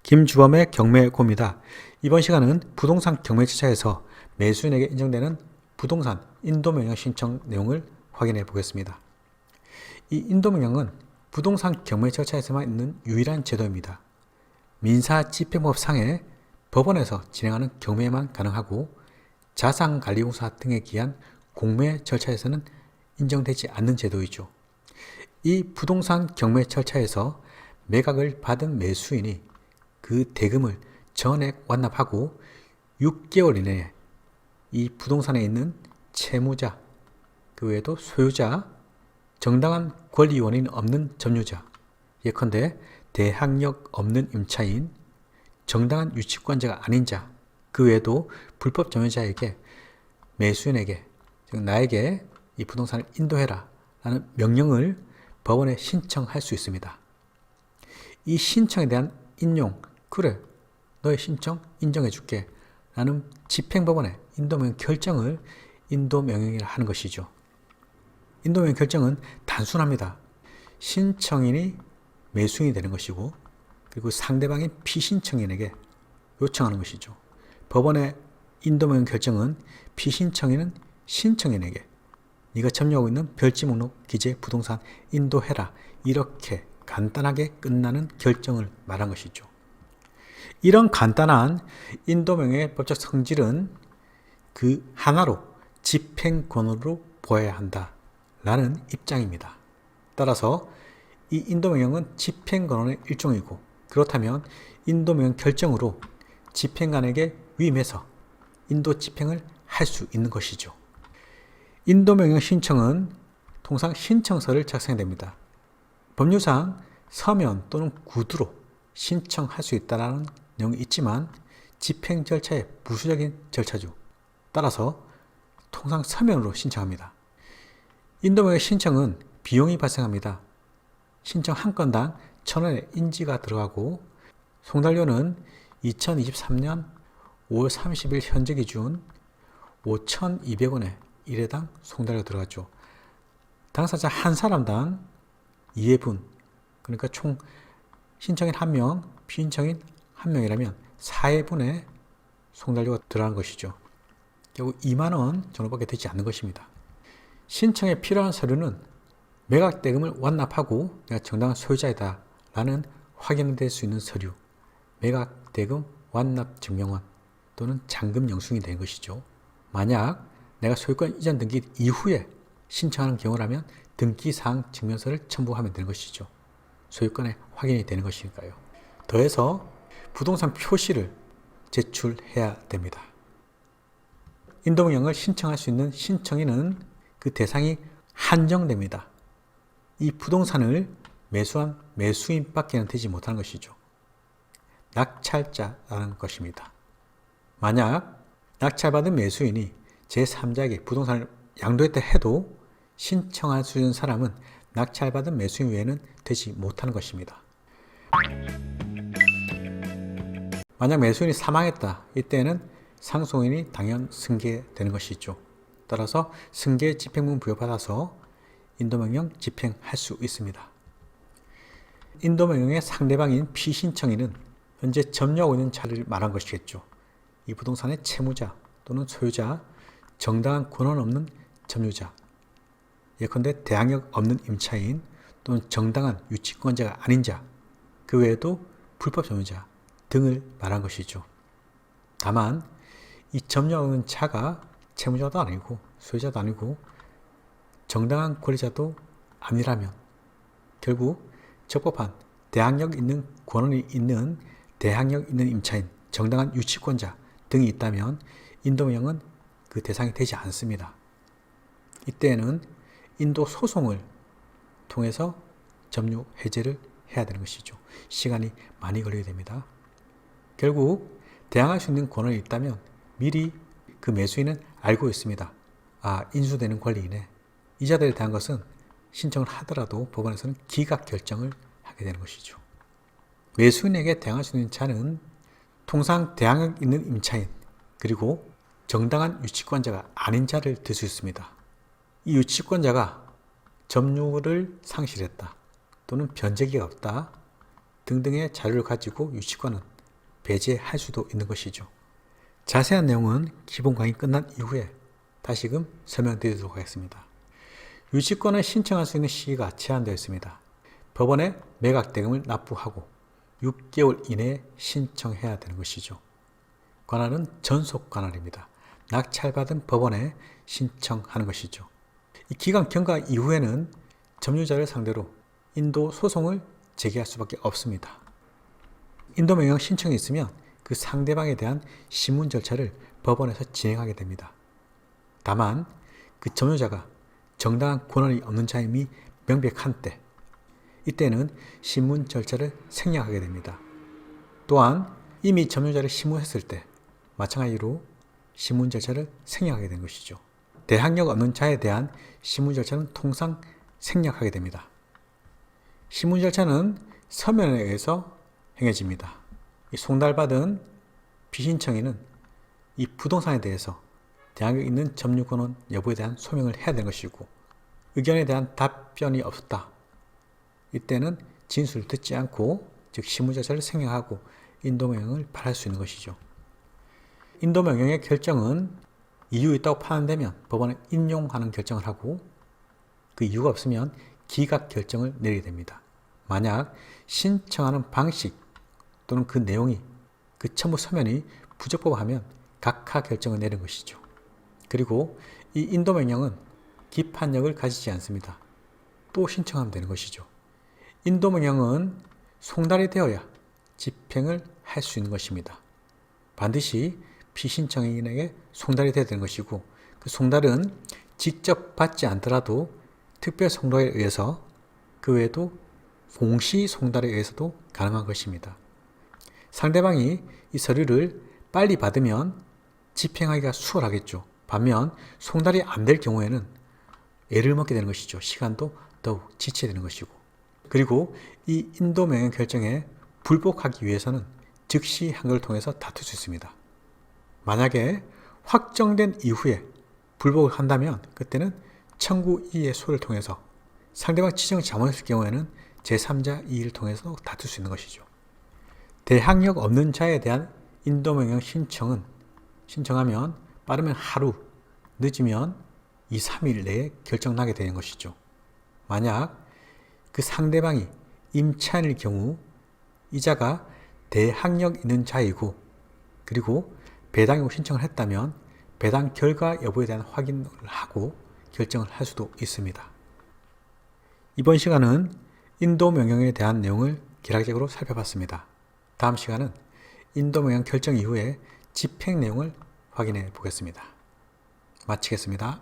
김주범의 경매고입니다. 이번 시간은 부동산 경매절차에서 매수인에게 인정되는 부동산 인도명령 신청 내용을 확인해 보겠습니다. 이 인도명령은 부동산 경매절차에서만 있는 유일한 제도입니다. 민사집행법상에 법원에서 진행하는 경매만 가능하고 자산관리공사 등에 기한 공매 절차에서는 인정되지 않는 제도이죠. 이 부동산 경매 절차에서 매각을 받은 매수인이 그 대금을 전액 완납하고 6개월 이내에 이 부동산에 있는 채무자, 그 외에도 소유자, 정당한 권리 원인 없는 점유자, 예컨대 대항력 없는 임차인, 정당한 유치권자가 아닌 자, 그 외에도 불법 점유자에게 매수인에게, 즉 나에게 이 부동산을 인도해라 라는 명령을 법원에 신청할 수 있습니다. 이 신청에 대한 인용, 그래 너의 신청 인정해 줄게 라는 집행법원의 인도명령 결정을 인도명령이라 하는 것이죠. 인도명령 결정은 단순합니다. 신청인이 매수인이 되는 것이고, 그리고 상대방인 피신청인에게 요청하는 것이죠. 법원의 인도명령 결정은 피신청인은 신청인에게 네가 점유하고 있는 별지 목록 기재 부동산 인도해라, 이렇게 간단하게 끝나는 결정을 말한 것이죠. 이런 간단한 인도명령의 법적 성질은 그 하나로 집행권으로 보아야 한다라는 입장입니다. 따라서 이 인도명령은 집행권의 일종이고, 그렇다면 인도명령 결정으로 집행관에게 위임해서 인도 집행을 할 수 있는 것이죠. 인도명령 신청은 통상 신청서를 작성해야 됩니다. 법률상 서면 또는 구두로 신청할 수 있다는 내용이 있지만 집행 절차의 부수적인 절차죠. 따라서 통상 서면으로 신청합니다. 인도명령 신청은 비용이 발생합니다. 신청 한 건당 1,000원의 인지가 들어가고, 송달료는 2023년 5월 30일 현재 기준 5,200원에 1회당 송달료 들어갔죠. 당사자 한 사람당 2회분, 그러니까 총 신청인 1명, 피신청인 1명이라면 4회분의 송달료가 들어가는 것이죠. 결국 2만원 정도밖에 되지 않는 것입니다. 신청에 필요한 서류는 매각 대금을 완납하고 내가 정당한 소유자이다 라는 확인될 수 있는 서류, 매각 대금 완납 증명원 또는 잔금 영수증이 되는 것이죠. 만약 내가 소유권 이전 등기 이후에 신청하는 경우라면 등기사항 증명서를 첨부하면 되는 것이죠. 소유권의 확인이 되는 것이니까요. 더해서 부동산 표시를 제출해야 됩니다. 인도명령을 신청할 수 있는 신청인은 그 대상이 한정됩니다. 이 부동산을 매수한 매수인밖에는 되지 못하는 것이죠. 낙찰자라는 것입니다. 만약 낙찰받은 매수인이 제3자에게 부동산을 양도했다 해도 신청할 수 있는 사람은 낙찰받은 매수인 외에는 되지 못하는 것입니다. 만약 매수인이 사망했다, 이때는 상속인이 당연 승계되는 것이죠. 따라서 승계 집행문 부여받아서 인도명령 집행할 수 있습니다. 인도명령의 상대방인 피신청인은 현재 점유하고 있는 자를 말한 것이겠죠. 이 부동산의 채무자 또는 소유자, 정당한 권한 없는 점유자, 예컨대 대항력 없는 임차인 또는 정당한 유치권자가 아닌 자, 그 외에도 불법 점유자 등을 말한 것이죠. 다만 이 점유하고 있는 자가 채무자도 아니고 소유자도 아니고 정당한 권리자도 아니라면 결국 적법한 대항력 있는 권한이 있는 대항력 있는 임차인, 정당한 유치권자 등이 있다면 인도명령은 그 대상이 되지 않습니다. 이때에는 인도 소송을 통해서 점유 해제를 해야 되는 것이죠. 시간이 많이 걸리게 됩니다. 결국 대항할 수 있는 권한이 있다면 미리 그 매수인은 알고 있습니다. 아, 인수되는 권리인에 이 자들에 대한 것은 신청을 하더라도 법원에서는 기각 결정을 하게 되는 것이죠. 매수인에게 대항할 수 있는 자는 통상 대항력 있는 임차인, 그리고 정당한 유치권자가 아닌 자를 들 수 있습니다. 이 유치권자가 점유를 상실했다 또는 변제기가 없다 등등의 자료를 가지고 유치권은 배제할 수도 있는 것이죠. 자세한 내용은 기본 강의 끝난 이후에 다시금 설명드리도록 하겠습니다. 유치권을 신청할 수 있는 시기가 제한되어 있습니다. 법원에 매각대금을 납부하고 6개월 이내에 신청해야 되는 것이죠. 관할은 전속 관할입니다. 낙찰받은 법원에 신청하는 것이죠. 이 기간 경과 이후에는 점유자를 상대로 인도 소송을 제기할 수밖에 없습니다. 인도 명령 신청이 있으면 그 상대방에 대한 심문 절차를 법원에서 진행하게 됩니다. 다만 그 점유자가 정당한 권한이 없는 자임이 명백한 때, 이때는 심문 절차를 생략하게 됩니다. 또한 이미 점유자를 심문했을 때 마찬가지로 심문 절차를 생략하게 된 것이죠. 대항력 없는 자에 대한 심문 절차는 통상 생략하게 됩니다. 심문 절차는 서면에 의해서 행해집니다. 이 송달받은 피신청인은 이 부동산에 대해서 대항력 있는 점유권은 여부에 대한 소명을 해야 되는 것이고, 의견에 대한 답변이 없었다. 이때는 진술을 듣지 않고 즉 심문 절차를 생략하고 인도명령을 발할 수 있는 것이죠. 인도명령의 결정은 이유 있다고 판단되면 법원에 인용하는 결정을 하고, 그 이유가 없으면 기각 결정을 내리게 됩니다. 만약 신청하는 방식 또는 그 내용이 그 첨부 서면이 부적법하면 각하 결정을 내리는 것이죠. 그리고 이 인도명령은 기판력을 가지지 않습니다. 또 신청하면 되는 것이죠. 인도명령은 송달이 되어야 집행을 할 수 있는 것입니다. 반드시 피신청인에게 송달이 되어야 되는 것이고, 그 송달은 직접 받지 않더라도 특별 송달에 의해서, 그 외에도 공시 송달에 의해서도 가능한 것입니다. 상대방이 이 서류를 빨리 받으면 집행하기가 수월하겠죠. 반면 송달이 안 될 경우에는 애를 먹게 되는 것이죠. 시간도 더욱 지체되는 것이고. 그리고 이 인도명령 결정에 불복하기 위해서는 즉시 항고를 통해서 다툴 수 있습니다. 만약에 확정된 이후에 불복을 한다면 그때는 청구 이의 소를 통해서, 상대방 지정을 잘못했을 경우에는 제3자 이의를 통해서 다툴 수 있는 것이죠. 대항력 없는 자에 대한 인도명령 신청하면 빠르면 하루, 늦으면 2, 3일 내에 결정나게 되는 것이죠. 만약 그 상대방이 임차인일 경우 이자가 대항력 있는 자이고, 그리고 배당 신청을 했다면 배당 결과 여부에 대한 확인을 하고 결정을 할 수도 있습니다. 이번 시간은 인도명령에 대한 내용을 기하학적으로 살펴봤습니다. 다음 시간은 인도명령 결정 이후에 집행 내용을 확인해 보겠습니다. 마치겠습니다.